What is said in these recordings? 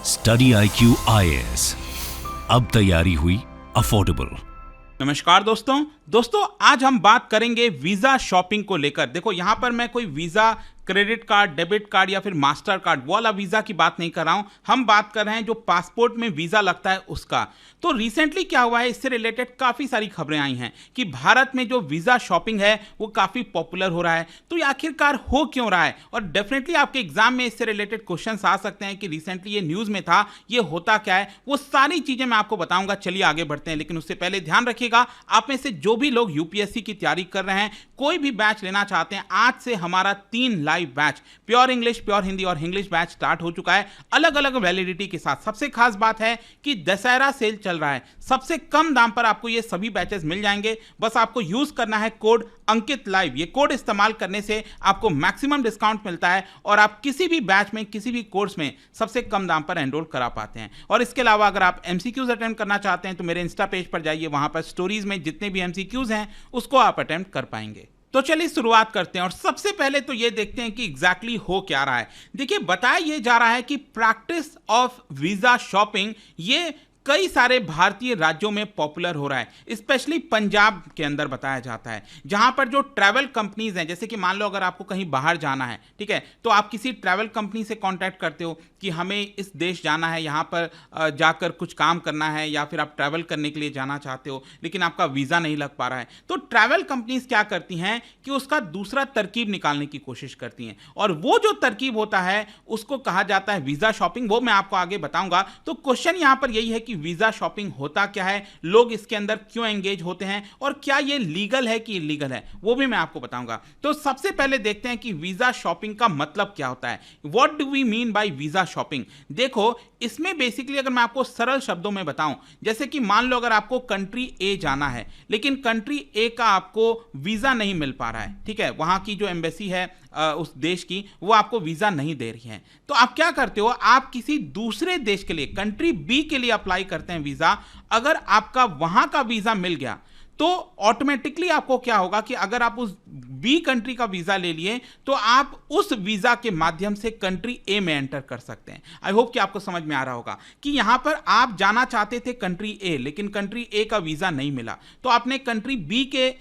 Study IQ IAS, अब तैयारी हुई अफोर्डेबल। नमस्कार दोस्तों आज हम बात करेंगे वीजा शॉपिंग को लेकर। देखो यहाँ पर मैं कोई visa, credit card, debit card या फिर मास्टर कार्ड वाला वीजा की बात नहीं कर रहा हूँ। हम बात कर रहे हैं जो पासपोर्ट में वीजा लगता है उसका। तो रिसेंटली क्या हुआ है, इससे रिलेटेड काफ़ी सारी खबरें आई हैं कि भारत में जो वीजा शॉपिंग है वो काफ़ी पॉपुलर हो रहा है। तो ये आखिरकार हो क्यों रहा है, और डेफिनेटली आपके एग्जाम में इससे रिलेटेड क्वेश्चन आ सकते हैं कि रिसेंटली ये न्यूज़ में था, ये होता क्या है, वो सारी चीज़ें मैं आपको बताऊंगा। चलिए आगे बढ़ते हैं, लेकिन उससे पहले ध्यान रखिएगा, आप में से जो भी लोग यूपीएससी की तैयारी कर रहे हैं, कोई भी बैच लेना चाहते हैं, आज से हमारा 3 live batch, pure English, pure Hindi और इंग्लिश बैच स्टार्ट हो चुका है, अलग अलग वैलिडिटी के साथ। सबसे खास बात है कि दशहरा सेल चल रहा है, सबसे कम दाम पर आपको ये सभी बैचेस मिल जाएंगे। बस आपको यूज करना है कोड अंकित लाइव। ये कोड इस्तेमाल करने से आपको मैक्सिमम डिस्काउंट मिलता है और आप किसी भी बैच में, किसी भी कोर्स में सबसे कम दाम पर एनरोल करा पाते हैं। और इसके अलावा अगर आप एमसीक्यूज अटेम्प्ट करना चाहते हैं तो मेरे इंस्टा पेज पर जाइए, वहां पर स्टोरीज में जितने भी एमसीक्यूज हैं उसको आप अटेम्प्ट कर पाएंगे। तो चलिए शुरुआत करते हैं और सबसे पहले तो ये देखते हैं कि एग्जैक्टली हो क्या रहा है। देखिए, बताया ये जा रहा है कि प्रैक्टिस ऑफ वीजा शॉपिंग ये कई सारे भारतीय राज्यों में पॉपुलर हो रहा है, स्पेशली पंजाब के अंदर बताया जाता है, जहां पर जो ट्रैवल कंपनीज हैं, जैसे कि मान लो अगर आपको कहीं बाहर जाना है, ठीक है, तो आप किसी ट्रैवल कंपनी से कांटेक्ट करते हो कि हमें इस देश जाना है, यहां पर जाकर कुछ काम करना है, या फिर आप ट्रैवल करने के लिए जाना चाहते हो लेकिन आपका वीज़ा नहीं लग पा रहा है। तो ट्रैवल कंपनीज क्या करती हैं कि उसका दूसरा तरकीब निकालने की कोशिश करती हैं, और वो जो तरकीब होता है उसको कहा जाता है वीज़ा शॉपिंग। वो मैं आपको आगे बताऊंगा। तो क्वेश्चन यहां पर यही है कि वीजा शॉपिंग होता क्या है, लोग इसके अंदर क्यों एंगेज होते हैं, और क्या ये लीगल है कि इलीगल है, वो भी मैं आपको बताऊंगा। तो सबसे पहले देखते हैं कि वीजा शॉपिंग का मतलब क्या होता है। What do we mean by visa shopping. देखो, इसमें बेसिकली अगर मैं आपको सरल शब्दों में बताऊं, जैसे कि मान लो अगर आपको कंट्री ए जाना है, लेकिन कंट्री ए का आपको वीजा नहीं मिल पा रहा है, ठीक है, वहां की जो एम्बेसी है उस देश की, वो आपको वीजा नहीं दे रही है, तो आप क्या करते हो, आप किसी दूसरे देश के लिए, कंट्री बी के लिए अप्लाई करते हैं वीजा। अगर आपका वहां का वीजा मिल गया तो ऑटोमेटिकली आपको क्या होगा कि अगर आप उस बी कंट्री का वीजा ले लिए तो आप उस वीजा के माध्यम से कंट्री ए में एंटर कर सकते हैं। आई होप कि आपको समझ में आ रहा होगा कि यहां पर आप जाना चाहते थे कंट्री ए, लेकिन कंट्री ए का वीजा नहीं मिला, तो आपने कंट्री बी के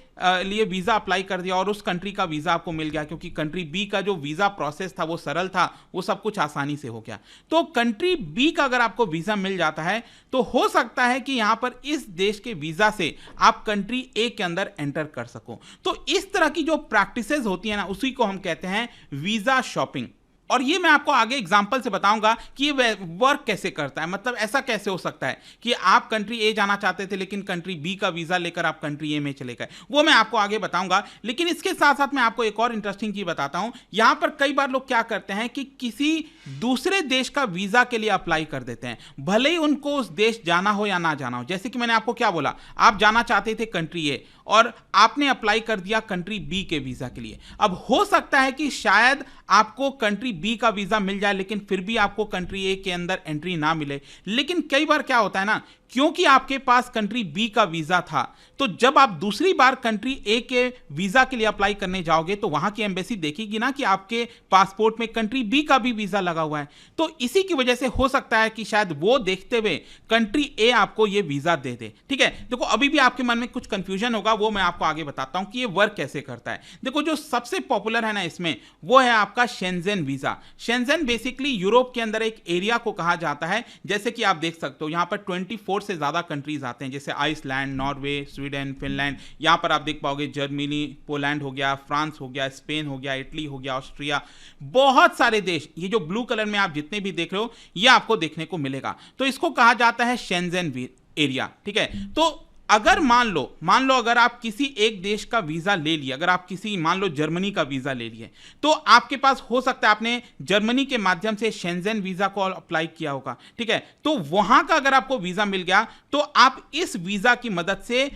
लिए वीजा अप्लाई कर दिया और उस कंट्री का वीजा आपको मिल गया, क्योंकि कंट्री बी का जो वीजा प्रोसेस था वो सरल था, वो सब कुछ आसानी से हो गया। तो कंट्री बी का अगर आपको वीजा मिल जाता है तो हो सकता है कि यहां पर इस देश के वीजा से आप कंट्री ए के अंदर एंटर कर सको। तो इस तरह की जो प्रैक्टिसेस होती है ना, उसी को हम कहते हैं वीजा शॉपिंग। और ये मैं आपको आगे एग्जांपल से बताऊंगा कि ये वर्क कैसे करता है। मतलब ऐसा कैसे हो सकता है कि आप कंट्री ए जाना चाहते थे लेकिन कंट्री बी का वीजा लेकर आप कंट्री ए में चले गए, वो मैं आपको आगे बताऊंगा। लेकिन इसके साथ साथ मैं आपको एक और इंटरेस्टिंग चीज बताता हूं। यहां पर कई बार लोग क्या करते हैं कि किसी दूसरे देश का वीजा के लिए अप्लाई कर देते हैं, भले ही उनको उस देश जाना हो या ना जाना हो। जैसे कि मैंने आपको क्या बोला, आप जाना चाहते थे कंट्री ए और आपने अप्लाई कर दिया कंट्री बी के वीजा के लिए। अब हो सकता है कि शायद आपको कंट्री बी का वीजा मिल जाए लेकिन फिर भी आपको कंट्री ए के अंदर एंट्री ना मिले। लेकिन कई बार क्या होता है ना, क्योंकि आपके पास कंट्री बी का वीजा था, तो जब आप दूसरी बार कंट्री ए के वीजा के लिए अप्लाई करने जाओगे तो वहां की एम्बेसी देखेगी ना कि आपके पासपोर्ट में कंट्री बी का भी वीजा लगा हुआ है। तो इसी की वजह से हो सकता है कि शायद वो देखते हुए कंट्री ए आपको ये वीजा दे दे। ठीक है, देखो अभी भी आपके मन में कुछ कंफ्यूजन होगा, वो मैं आपको आगे बताता हूं कि ये वर्क कैसे करता है। देखो, जो सबसे पॉपुलर है ना इसमें, वो है आपका Shenzhen visa. Shenzhen basically Europe के अंदर एक एरिया को कहा जाता है। जैसे कि आप देख सकते हो यहां पर 24 से ज्यादा कंट्रीज आते हैं, जैसे आइसलैंड, नॉर्वे, स्वीडन, फिनलैंड। यहां पर आप देख पाओगे जर्मनी, पोलैंड हो गया, फ्रांस हो गया, स्पेन हो गया, इटली हो गया, ऑस्ट्रिया, बहुत सारे देश। ये जो ब्लू कलर में आप जितने भी देख रहे हो ये आपको देखने को मिलेगा। तो इसको कहा जाता है शेंजेन एरिया। ठीक है, तो अगर मान लो अगर आप किसी एक देश का वीजा ले लिए, अगर आप किसी मान लो जर्मनी का वीजा ले लिए, तो आपके पास हो सकता है आपने जर्मनी के माध्यम से शेंजेन वीजा को अप्लाई किया होगा। ठीक है, तो वहां का अगर आपको वीजा मिल गया तो आप इस वीजा की मदद से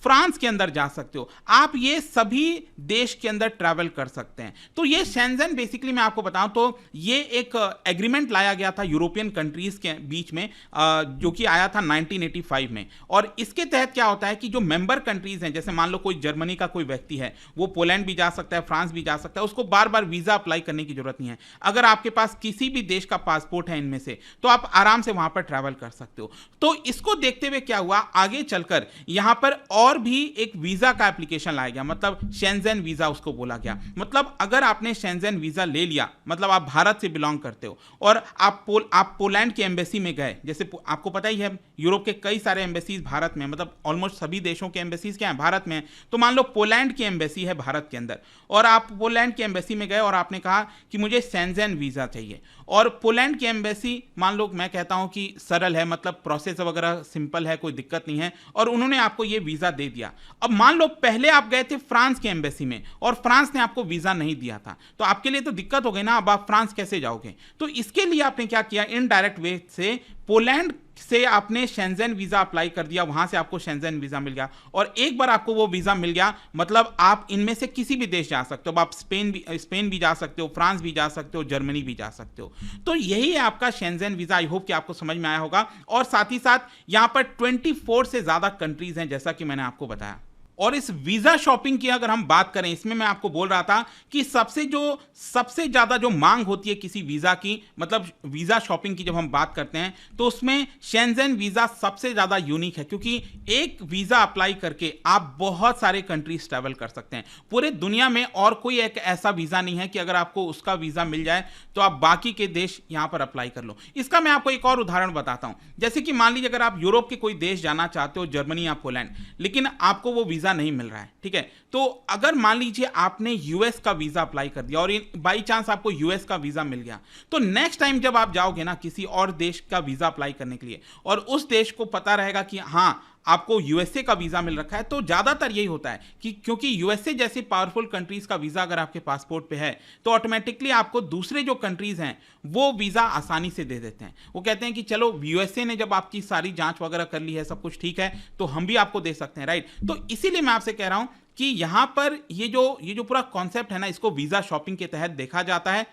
फ्रांस के अंदर जा सकते हो, आप ये सभी देश के अंदर ट्रैवल कर सकते हैं। तो ये शेंजन बेसिकली मैं आपको बताऊं तो ये एक एग्रीमेंट लाया गया था यूरोपियन कंट्रीज के बीच में, जो कि आया था 1985 में। और इसके तहत क्या होता है कि जो मेंबर कंट्रीज हैं, जैसे मान लो कोई जर्मनी का कोई व्यक्ति है, वो पोलैंड भी जा सकता है, फ्रांस भी जा सकता है, उसको बार बार वीजा अप्लाई करने की जरूरत नहीं है। अगर आपके पास किसी भी देश का पासपोर्ट है इनमें से, तो आप आराम से वहां पर ट्रैवल कर सकते हो। तो इसको देखते हुए क्या हुआ, आगे चलकर यहां पर और भी एक वीजा का एप्लीकेशन लाया गया, मतलब शेंजन वीजा उसको बोला गया। मतलब अगर आपने शेंजन वीजा ले लिया, मतलब आप भारत से बिलोंग करते हो और आप पोलैंड की एम्बेसी में गए, जैसे आपको पता ही है यूरोप के कई सारे एम्बेसीज भारत में, मतलब ऑलमोस्ट सभी देशों के एम्बेसीज क्या है भारत में, तो मान लो पोलैंड की एम्बेसी है भारत के अंदर, और आप पोलैंड की एम्बेसी में गए और आपने कहा कि मुझे शेंजन वीजा चाहिए, और पोलैंड की एम्बेसी मान लो मैं कहता हूं कि सरल है, मतलब प्रोसेस वगैरह सिंपल है, कोई दिक्कत नहीं है, और उन्होंने आपको ये वीजा दे दिया। अब मान लो पहले आप गए थे फ्रांस की एम्बेसी में और फ्रांस ने आपको वीजा नहीं दिया था, तो आपके लिए तो दिक्कत हो गई ना, अब आप फ्रांस कैसे जाओगे? तो इसके लिए आपने क्या किया, इनडायरेक्ट वे से पोलैंड से आपने शेंजन वीजा अप्लाई कर दिया, वहां से आपको शेंजन वीजा मिल गया, और एक बार आपको वो वीजा मिल गया मतलब आप इनमें से किसी भी देश जा सकते हो। अब आप स्पेन भी जा सकते हो, फ्रांस भी जा सकते हो, जर्मनी भी जा सकते हो। तो यही है आपका शेंजन वीजा। आई होप कि आपको समझ में आया होगा। और साथ ही साथ यहां पर 24 से ज्यादा कंट्रीज हैं, जैसा कि मैंने आपको बताया। और इस वीजा शॉपिंग की अगर हम बात करें, इसमें मैं आपको बोल रहा था कि सबसे ज्यादा जो मांग होती है किसी वीजा की, मतलब वीजा शॉपिंग की जब हम बात करते हैं, तो उसमें शेंजन वीजा सबसे ज्यादा यूनिक है, क्योंकि एक वीजा अप्लाई करके आप बहुत सारे कंट्रीज ट्रैवल कर सकते हैं पूरे दुनिया में। और कोई एक ऐसा वीजा नहीं है कि अगर आपको उसका वीजा मिल जाए तो आप बाकी के देश यहां पर अप्लाई कर लो। इसका मैं आपको एक और उदाहरण बताता हूं। जैसे कि मान लीजिए अगर आप यूरोप के कोई देश जाना चाहते हो, जर्मनी या पोलैंड, लेकिन आपको वो वीजा नहीं मिल रहा है, ठीक है, तो अगर मान लीजिए आपने यूएस का वीजा अप्लाई कर दिया और बाई चांस आपको यूएस का वीजा मिल गया, तो नेक्स्ट टाइम जब आप जाओगे ना किसी और देश का वीजा अप्लाई करने के लिए, और उस देश को पता रहेगा कि हां आपको यूएसए का वीजा मिल रखा है, तो ज्यादातर यही होता है कि क्योंकि यूएसए जैसी पावरफुल कंट्रीज का वीजा अगर आपके पासपोर्ट पे है, तो ऑटोमेटिकली आपको दूसरे जो कंट्रीज हैं वो वीजा आसानी से दे देते हैं। वो कहते हैं कि चलो यूएसए ने जब आपकी सारी जांच वगैरह कर ली है, सब कुछ ठीक है, तो हम भी आपको दे सकते हैं, राइट। तो इसीलिए मैं आपसे कह रहा हूं कि यहां पर ये जो पूरा कॉन्सेप्ट है ना, इसको वीजा शॉपिंग के तहत देखा जाता है।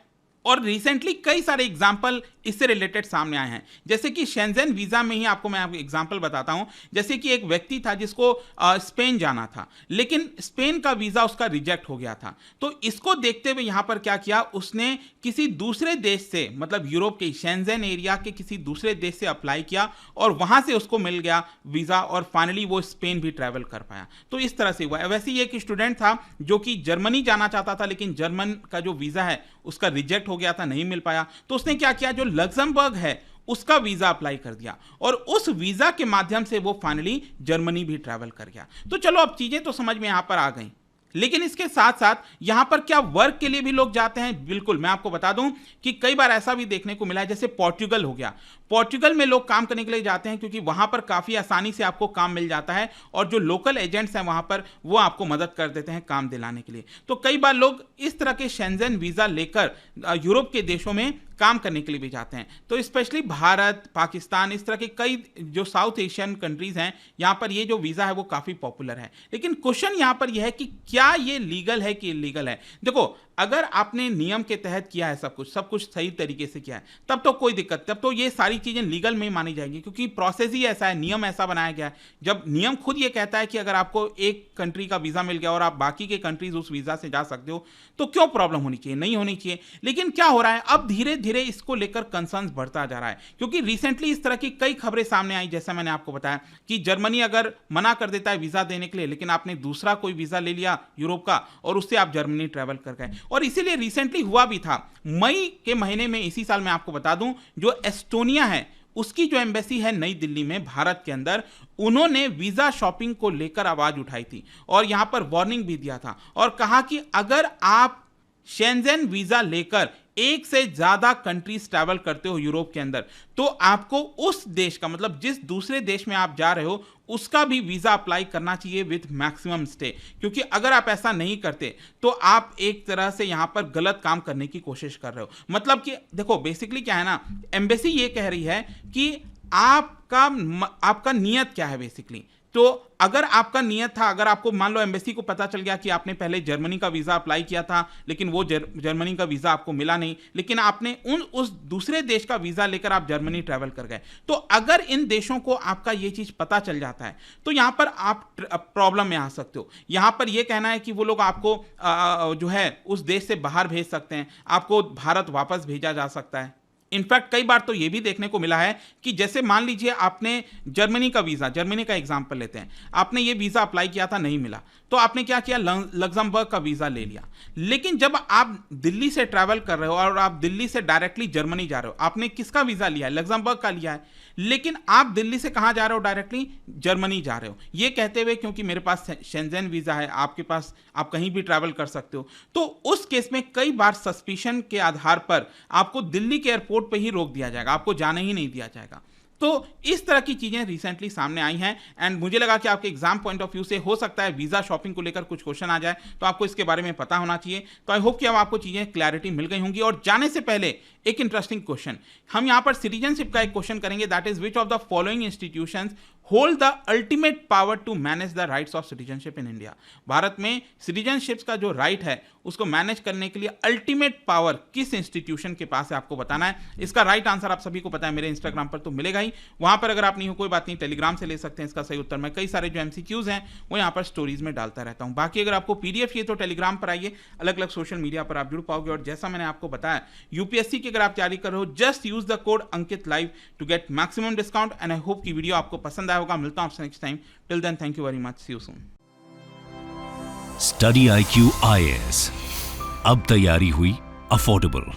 और रिसेंटली कई सारे एग्जाम्पल इससे रिलेटेड सामने आए हैं, जैसे कि शेंजन वीजा में ही आपको मैं एग्जाम्पल बताता हूं। जैसे कि एक व्यक्ति था जिसको स्पेन जाना था, लेकिन स्पेन का वीजा उसका रिजेक्ट हो गया था। तो इसको देखते हुए यहां पर क्या किया, उसने किसी दूसरे देश से, मतलब यूरोप के शेंजन एरिया के किसी दूसरे देश से अप्लाई किया और वहां से उसको मिल गया वीजा, और फाइनली वो स्पेन भी ट्रैवल कर पाया। तो इस तरह से हुआ। वैसे ही एक स्टूडेंट था जो कि जर्मनी जाना चाहता था, लेकिन जर्मन का जो वीजा है उसका रिजेक्ट हो गया था, नहीं मिल पाया। तो उसने क्या किया, जो लग्जमबर्ग है उसका वीजा अप्लाई कर दिया, और उस वीजा के माध्यम से वो फाइनली जर्मनी भी ट्रैवल कर गया। तो चलो अब चीजें तो समझ में यहां पर आ गई, लेकिन इसके साथ साथ यहां पर क्या वर्क के लिए भी लोग जाते हैं? बिल्कुल, मैं आपको बता दूं कि कई बार ऐसा भी देखने को मिला है, जैसे पोर्टुगल हो गया। पोर्टुगल में लोग काम करने के लिए जाते हैं क्योंकि वहां पर काफी आसानी से आपको काम मिल जाता है, और जो लोकल एजेंट्स हैं वहां पर वो आपको मदद कर देते हैं काम दिलाने के लिए। तो कई बार लोग इस तरह के शेंजन वीजा लेकर यूरोप के देशों में काम करने के लिए भी जाते हैं। तो स्पेशली भारत, पाकिस्तान, इस तरह के कई जो साउथ एशियन कंट्रीज हैं, यहां पर ये जो वीजा है वो काफी पॉपुलर है। लेकिन क्वेश्चन यहां पर यह है कि क्या ये लीगल है कि इलीगल है? देखो, अगर आपने नियम के तहत किया है, सब कुछ सही तरीके से किया है, तब तो कोई दिक्कत, तब तो ये सारी चीजें लीगल में मानी जाएंगी, क्योंकि प्रोसेस ही ऐसा है, नियम ऐसा बनाया गया है। जब नियम खुद ये कहता है कि अगर आपको एक कंट्री का वीजा मिल गया और आप बाकी के कंट्रीज उस वीजा से जा सकते हो, तो क्यों प्रॉब्लम होनी चाहिए? नहीं होनी चाहिए। लेकिन क्या हो रहा है, अब धीरे धीरे इसको लेकर कंसर्न बढ़ता जा रहा है, क्योंकि रिसेंटली इस तरह की कई खबरें सामने आई, जैसा मैंने आपको बताया कि जर्मनी अगर मना कर देता है वीजा देने के लिए, लेकिन आपने दूसरा कोई वीजा ले लिया यूरोप का और उससे आप जर्मनी ट्रैवल कर गए। और इसीलिए रिसेंटली हुआ भी था, मई के महीने में इसी साल, मैं आपको बता दूं, जो एस्टोनिया है उसकी जो एम्बेसी है नई दिल्ली में भारत के अंदर, उन्होंने वीजा शॉपिंग को लेकर आवाज उठाई थी और यहां पर वार्निंग भी दिया था और कहा कि अगर आप शेंजन वीजा लेकर एक से ज्यादा कंट्रीज ट्रैवल करते हो यूरोप के अंदर, तो आपको उस देश का, मतलब जिस दूसरे देश में आप जा रहे हो, उसका भी वीजा अप्लाई करना चाहिए विथ मैक्सिमम स्टे। क्योंकि अगर आप ऐसा नहीं करते तो आप एक तरह से यहां पर गलत काम करने की कोशिश कर रहे हो। मतलब कि देखो, बेसिकली क्या है ना, एम्बेसी ये कह रही है कि आपका नियत क्या है बेसिकली। तो अगर आपका नियत था, अगर आपको मान लो एम्बेसी को पता चल गया कि आपने पहले जर्मनी का वीजा अप्लाई किया था लेकिन वो जर्मनी का वीजा आपको मिला नहीं, लेकिन आपने उस दूसरे देश का वीजा लेकर आप जर्मनी ट्रैवल कर गए, तो अगर इन देशों को आपका ये चीज पता चल जाता है तो यहां पर आप प्रॉब्लम में आ सकते हो। यहां पर यह कहना है कि वो लोग आपको जो है उस देश से बाहर भेज सकते हैं, आपको भारत वापस भेजा जा सकता है। इनफैक्ट कई बार तो यह भी देखने को मिला है कि जैसे मान लीजिए आपने जर्मनी का वीजा, जर्मनी का एग्जांपल लेते हैं, आपने ये वीजा अप्लाई किया था, नहीं मिला, तो आपने क्या किया, लग्जमबर्ग का वीजा ले लिया। लेकिन जब आप दिल्ली से ट्रैवल कर रहे हो और आप दिल्ली से डायरेक्टली जर्मनी जा रहे हो, आपने किसका वीजा लिया है, लग्जमबर्ग का लिया है, लेकिन आप दिल्ली से कहां जा रहे हो, डायरेक्टली जर्मनी जा रहे हो, ये कहते हुए क्योंकि मेरे पास शेंजेन वीजा है, आपके पास, आप कहीं भी ट्रैवल कर सकते हो। तो उस केस में कई बार सस्पिशन के आधार पर आपको दिल्ली के एयरपोर्ट पे ही रोक दिया जाएगा, आपको जाने ही नहीं दिया जाएगा। तो इस तरह की चीजें रिसेंटली सामने आई हैं एंड मुझे लगा कि आपके एग्जाम पॉइंट ऑफ व्यू से हो सकता है वीजा शॉपिंग को लेकर कुछ क्वेश्चन आ जाए, तो आपको इसके बारे में पता होना चाहिए। तो आई होप कि अब आपको चीजें क्लैरिटी मिल गई होंगी। और जाने से पहले एक इंटरेस्टिंग क्वेश्चन, हम यहां पर सिटीजनशिप का एक क्वेश्चन करेंगे, that is which of the following institutions hold the ultimate power to manage the rights of citizenship in India. भारत में सिटीजनशिप का जो राइट है उसको मैनेज करने के लिए अल्टीमेट पावर किस इंस्टीट्यूशन के पास है, आपको बताना है। इसका राइट आंसर आप सभी को पता है, मेरे इंस्टाग्राम पर तो मिलेगा ही, वहां पर अगर आप नहीं हो कोई बात नहीं, टेलीग्राम से ले सकते हैं इसका सही उत्तर। मैं कई सारे जो एमसीक्यूज हैं वो यहाँ पर स्टोरीज में डालता रहता हूँ। बाकी अगर आपको पीडीएफ चाहिए तो टेलीग्राम पर आइए, अलग अलग सोशल मीडिया पर आप जुड़ पाओगे। और जैसा मैंने आपको बताया, यूपीएससी की अगर आप तैयारी कर रहे हो, just use the code Ankit live to get maximum discount. And I hope की वीडियो आपको पसंद आया होगा। मिलता हूं आपसे next time. Till then, thank you very much, see you soon. Study IQ IAS, अब तैयारी हुई अफोर्डेबल।